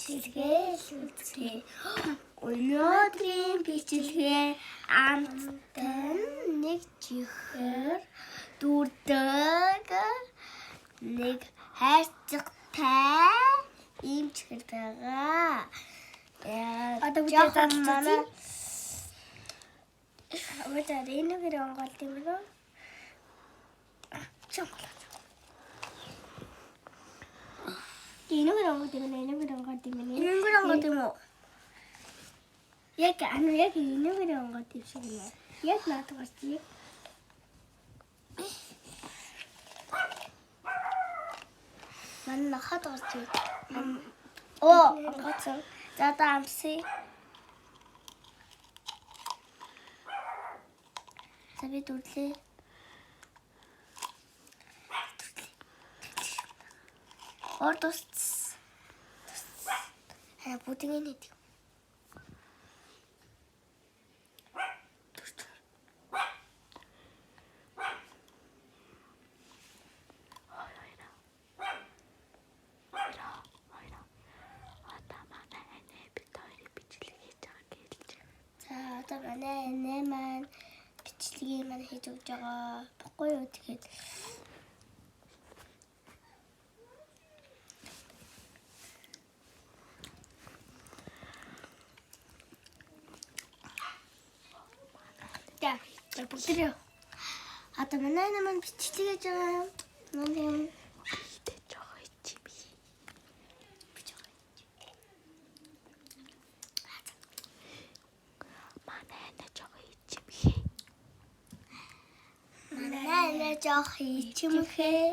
бичлэгээ үзье. Өнөөдрийн бичлэгээ амттай нэг чихэр дурдаг нэг хайрцагтай ийм чихэр байгаа. Одоо жоохон манай одоо энэ нэг онголт юм уу? Энэ яг энэ онгод юм шиг юм. Яг наадгаас тийм. Ман нахад орчих. Онгоц. За таамси. Саби дүрлээ. Ордос. Будинг нэг. Одоо манай маань бичлэгийг маань хийж өгч байгаа. Баггүй юу тэгээд. За бүгдээ. Одоо манай маань бичлэг хийж байгаа. Манай хийж байгаа юм. Манай жоох хийчимхээ.